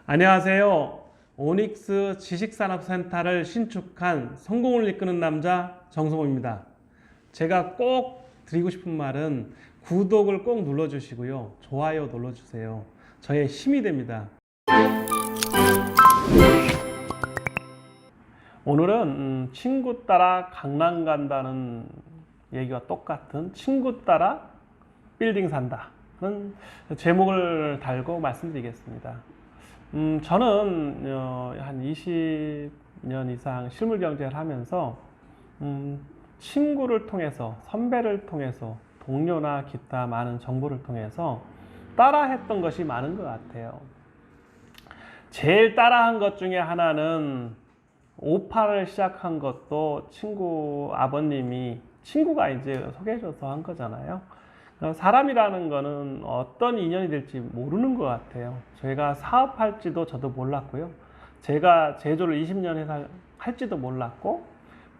안녕하세요. 오닉스 지식산업센터를 신축한 성공을 이끄는 남자 정성호입니다. 제가 꼭 드리고 싶은 말은 구독을 꼭 눌러주시고요. 좋아요 눌러주세요. 저의 힘이 됩니다. 오늘은 친구 따라 강남 간다는 얘기와 똑같은 친구 따라 빌딩 산다는 제목을 달고 말씀드리겠습니다. 저는 한 20년 이상 실물 경제를 하면서 친구를 통해서, 선배를 통해서, 동료나 기타 많은 정보를 통해서 따라했던 것이 많은 것 같아요. 제일 따라한 것 중에 하나는 오파를 시작한 것도 친구 아버님이, 친구가 이제 소개해줘서 한 거잖아요. 사람이라는 거는 어떤 인연이 될지 모르는 것 같아요. 제가 사업할지도 저도 몰랐고요. 제가 제조를 20년 이상 할지도 몰랐고,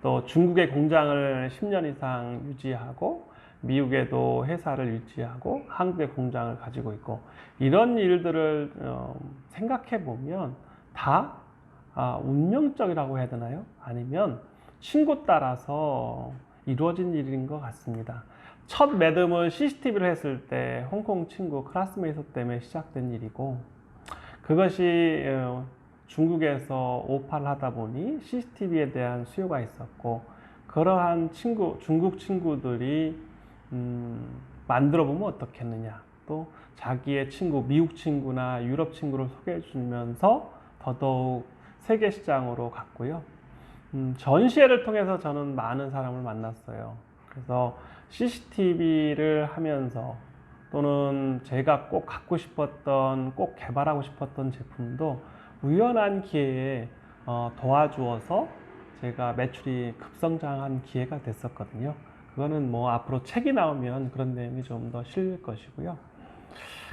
또 중국의 공장을 10년 이상 유지하고, 미국에도 회사를 유지하고, 한국의 공장을 가지고 있고, 이런 일들을 생각해 보면 다 운명적이라고 해야 되나요? 아니면 친구 따라서 이루어진 일인 것 같습니다. 첫 매듭은 CCTV를 했을 때 홍콩 친구 클래스메이트 때문에 시작된 일이고, 그것이 중국에서 오파를 하다 보니 CCTV에 대한 수요가 있었고, 그러한 중국 친구들이 만들어 보면 어떻겠느냐, 또 자기의 친구, 미국 친구나 유럽 친구를 소개해 주면서 더더욱 세계 시장으로 갔고요. 전시회를 통해서 저는 많은 사람을 만났어요. 그래서 CCTV를 하면서, 또는 제가 꼭 갖고 싶었던, 꼭 개발하고 싶었던 제품도 우연한 기회에 도와주어서 제가 매출이 급성장한 기회가 됐었거든요. 그거는 뭐 앞으로 책이 나오면 그런 내용이 좀 더 실릴 것이고요.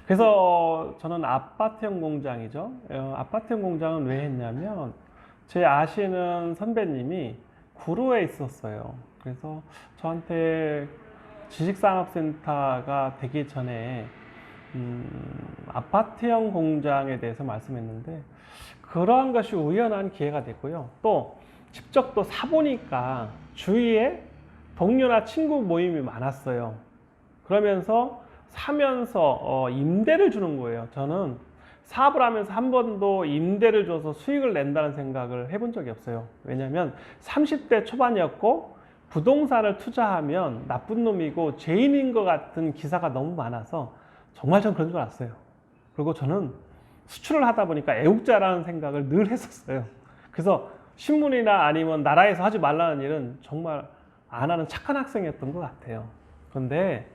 그래서 저는 아파트형 공장이죠. 아파트형 공장은 왜 했냐면, 제 아시는 선배님이 구로에 있었어요. 그래서 저한테 지식산업센터가 되기 전에 아파트형 공장에 대해서 말씀했는데, 그러한 것이 우연한 기회가 됐고요. 또 직접 또 사보니까 주위에 동료나 친구 모임이 많았어요. 그러면서 사면서 임대를 주는 거예요. 저는 사업을 하면서 한 번도 임대를 줘서 수익을 낸다는 생각을 해본 적이 없어요. 왜냐하면 30대 초반이었고, 부동산을 투자하면 나쁜 놈이고 죄인인 것 같은 기사가 너무 많아서 정말 전 그런 줄 알았어요. 그리고 저는 수출을 하다 보니까 애국자라는 생각을 늘 했었어요. 그래서 신문이나 아니면 나라에서 하지 말라는 일은 정말 안 하는 착한 학생이었던 것 같아요. 그런데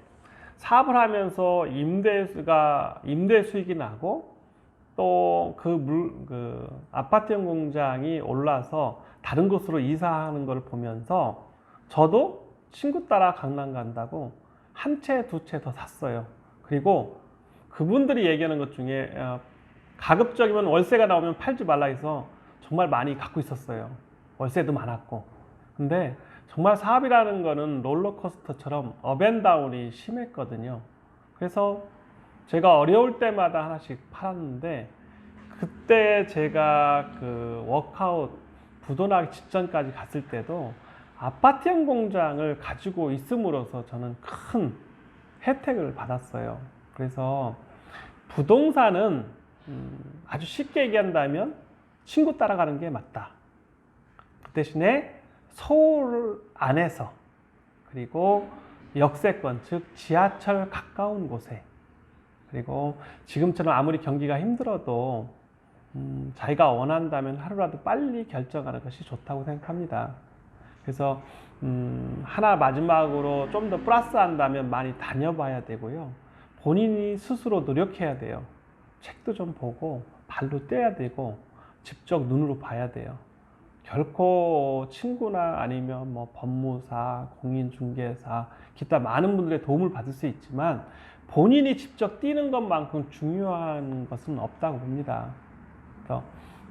사업을 하면서 임대 수익이 나고, 또 그 아파트형 공장이 올라서 다른 곳으로 이사하는 걸 보면서 저도 친구 따라 강남 간다고 한 채, 두 채 더 샀어요. 그리고 그분들이 얘기하는 것 중에 가급적이면 월세가 나오면 팔지 말라 해서 정말 많이 갖고 있었어요. 월세도 많았고. 근데 정말 사업이라는 거는 롤러코스터처럼 업앤다운이 심했거든요. 그래서 제가 어려울 때마다 하나씩 팔았는데, 그때 제가 그 워크아웃 부도나기 직전까지 갔을 때도 아파트형 공장을 가지고 있음으로써 저는 큰 혜택을 받았어요. 그래서 부동산은 아주 쉽게 얘기한다면 친구 따라가는 게 맞다. 그 대신에 서울 안에서, 그리고 역세권, 즉 지하철 가까운 곳에, 그리고 지금처럼 아무리 경기가 힘들어도 자기가 원한다면 하루라도 빨리 결정하는 것이 좋다고 생각합니다. 그래서 하나 마지막으로 좀 더 플러스 한다면 많이 다녀봐야 되고요. 본인이 스스로 노력해야 돼요. 책도 좀 보고 발로 떼야 되고 직접 눈으로 봐야 돼요. 결코 친구나 아니면 뭐 법무사, 공인중개사, 기타 많은 분들의 도움을 받을 수 있지만, 본인이 직접 뛰는 것만큼 중요한 것은 없다고 봅니다. 그래서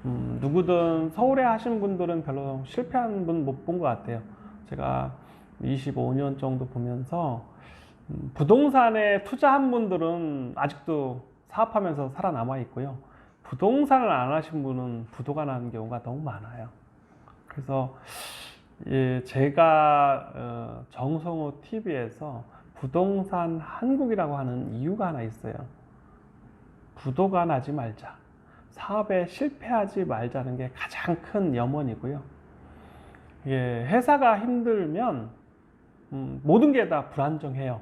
누구든 서울에 하신 분들은 별로 실패한 분 못 본 것 같아요. 제가 25년 정도 보면서 부동산에 투자한 분들은 아직도 사업하면서 살아남아 있고요. 부동산을 안 하신 분은 부도가 나는 경우가 너무 많아요. 그래서 예, 제가 정성호 TV에서 부동산 한국이라고 하는 이유가 하나 있어요. 부도가 나지 말자. 사업에 실패하지 말자는 게 가장 큰 염원이고요. 예, 회사가 힘들면 모든 게 다 불안정해요.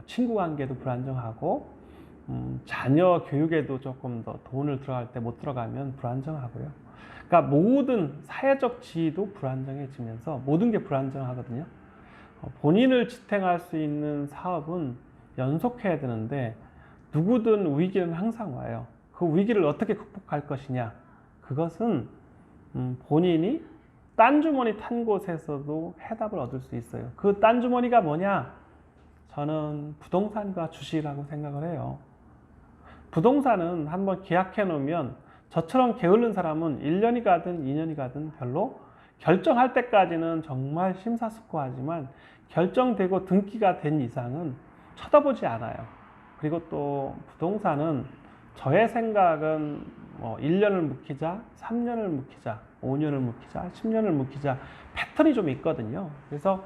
친구 관계도 불안정하고 자녀 교육에도 조금 더 돈을 들어갈 때 못 들어가면 불안정하고요. 그러니까 모든 사회적 지위도 불안정해지면서 모든 게 불안정하거든요. 본인을 지탱할 수 있는 사업은 연속해야 되는데 누구든 위기는 항상 와요. 그 위기를 어떻게 극복할 것이냐, 그것은 본인이 딴 주머니 탄 곳에서도 해답을 얻을 수 있어요. 그 딴 주머니가 뭐냐? 저는 부동산과 주식이라고 생각을 해요. 부동산은 한번 계약해 놓으면 저처럼 게으른 사람은 1년이 가든 2년이 가든 별로 결정할 때까지는 정말 심사숙고하지만 결정되고 등기가 된 이상은 쳐다보지 않아요. 그리고 또 부동산은 저의 생각은 1년을 묵히자, 3년을 묵히자, 5년을 묵히자, 10년을 묵히자 패턴이 좀 있거든요. 그래서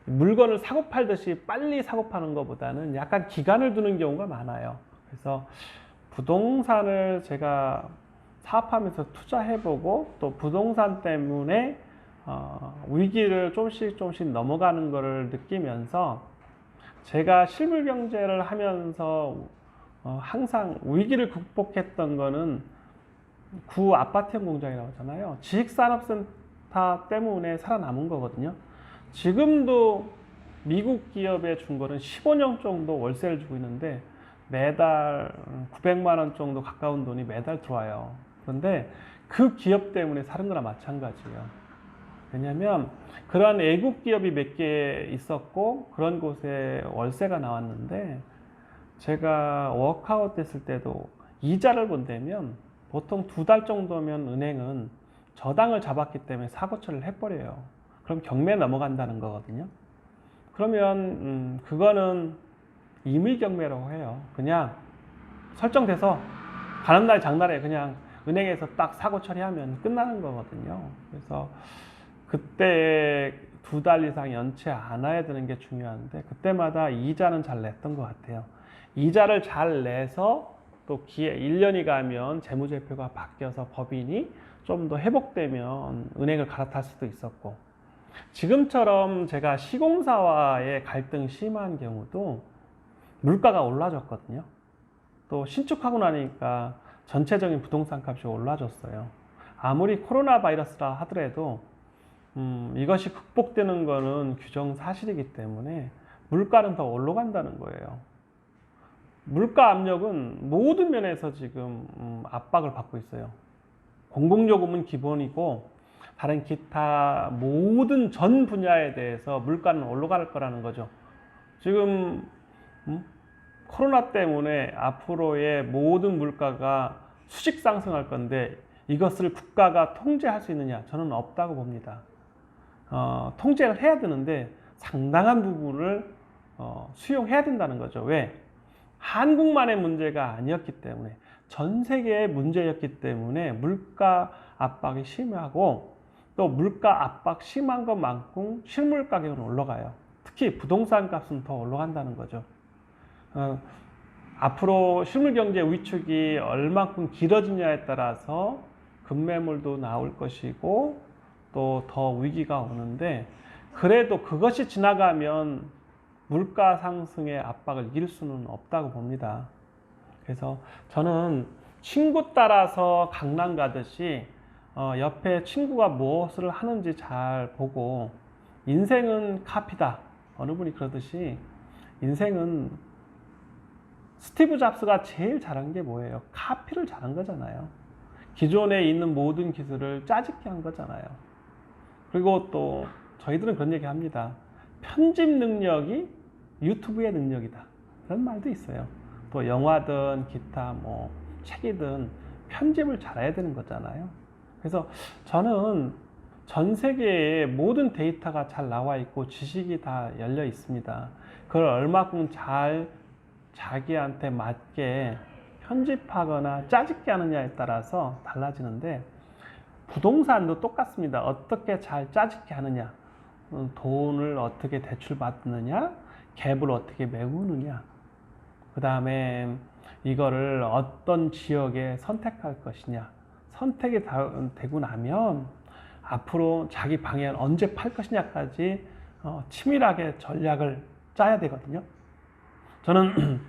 물건을 사고 팔듯이 빨리 사고 파는 것보다는 약간 기간을 두는 경우가 많아요. 그래서 부동산을 제가 사업하면서 투자해보고 또 부동산 때문에 위기를 조금씩 넘어가는 것을 느끼면서 제가 실물 경제를 하면서 항상 위기를 극복했던 거는 구 아파트형 공장이라고 하잖아요. 지식산업센터 때문에 살아남은 거거든요. 지금도 미국 기업의 중고는 15년 정도 월세를 주고 있는데 매달 900만 원 정도 가까운 돈이 매달 들어와요. 그런데 그 기업 때문에 사는 거나 마찬가지예요. 왜냐하면 그런 외국 기업이 몇 개 있었고 그런 곳에 월세가 나왔는데 제가 워크아웃 됐을 때도 이자를 본다면 보통 2달 정도면 은행은 저당을 잡았기 때문에 사고 처리를 해버려요. 그럼 경매에 넘어간다는 거거든요. 그러면 그거는 임의경매라고 해요. 그냥 설정돼서 가는 날 장날에 그냥 은행에서 딱 사고 처리하면 끝나는 거거든요. 그래서 그때 2달 이상 연체 안 해야 되는 게 중요한데 그때마다 이자는 잘 냈던 것 같아요. 이자를 잘 내서 또 기회 1년이 가면 재무제표가 바뀌어서 법인이 좀 더 회복되면 은행을 갈아탈 수도 있었고 지금처럼 제가 시공사와의 갈등이 심한 경우도 물가가 올라졌거든요. 또 신축하고 나니까 전체적인 부동산 값이 올라졌어요. 아무리 코로나 바이러스라 하더라도 이것이 극복되는 거는 규정 사실이기 때문에 물가는 더 올라간다는 거예요. 물가 압력은 모든 면에서 지금 압박을 받고 있어요. 공공요금은 기본이고 다른 기타 모든 전 분야에 대해서 물가는 올라갈 거라는 거죠. 지금 코로나 때문에 앞으로의 모든 물가가 수직 상승할 건데 이것을 국가가 통제할 수 있느냐? 저는 없다고 봅니다. 통제를 해야 되는데 상당한 부분을 수용해야 된다는 거죠. 왜? 한국만의 문제가 아니었기 때문에 전 세계의 문제였기 때문에 물가 압박이 심하고 또 물가 압박 심한 것만큼 실물 가격은 올라가요. 특히 부동산 값은 더 올라간다는 거죠. 앞으로 실물 경제 위축이 얼만큼 길어지냐에 따라서 급매물도 나올 것이고 또 더 위기가 오는데 그래도 그것이 지나가면 물가 상승의 압박을 이길 수는 없다고 봅니다. 그래서 저는 친구 따라서 강남 가듯이 옆에 친구가 무엇을 하는지 잘 보고 인생은 카피다. 어느 분이 그러듯이 인생은 스티브 잡스가 제일 잘한 게 뭐예요? 카피를 잘한 거잖아요. 기존에 있는 모든 기술을 짜집기 한 거잖아요. 그리고 또 저희들은 그런 얘기 합니다. 편집 능력이 유튜브의 능력이다. 그런 말도 있어요. 또 영화든 기타 뭐 책이든 편집을 잘해야 되는 거잖아요. 그래서 저는 전 세계에 모든 데이터가 잘 나와 있고 지식이 다 열려 있습니다. 그걸 얼마큼 잘 자기한테 맞게 편집하거나 짜집게 하느냐에 따라서 달라지는데 부동산도 똑같습니다. 어떻게 잘 짜집게 하느냐, 돈을 어떻게 대출받느냐, 갭을 어떻게 메우느냐, 그 다음에 이거를 어떤 지역에 선택할 것이냐, 선택이 되고 나면 앞으로 자기 방향을 언제 팔 것이냐까지 치밀하게 전략을 짜야 되거든요. 저는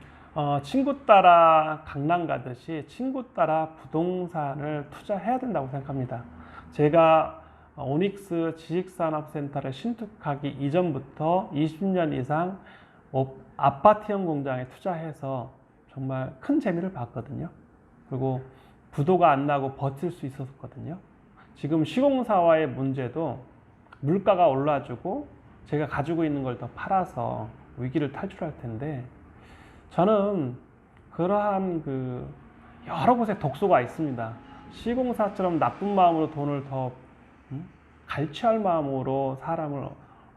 친구 따라 강남 가듯이 친구 따라 부동산을 투자해야 된다고 생각합니다. 제가 오닉스 지식산업센터를 신축하기 이전부터 20년 이상 아파트형 공장에 투자해서 정말 큰 재미를 봤거든요. 그리고 부도가 안 나고 버틸 수 있었거든요. 지금 시공사와의 문제도 물가가 올라주고 제가 가지고 있는 걸 더 팔아서 위기를 탈출할 텐데, 저는 그러한 여러 곳에 독소가 있습니다. 시공사처럼 나쁜 마음으로 돈을 더 갈취할 마음으로 사람을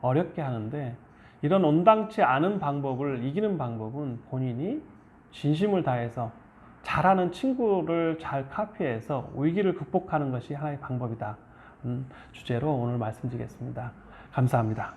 어렵게 하는데, 이런 온당치 않은 방법을 이기는 방법은 본인이 진심을 다해서 잘하는 친구를 잘 카피해서 위기를 극복하는 것이 하나의 방법이다. 주제로 오늘 말씀드리겠습니다. 감사합니다.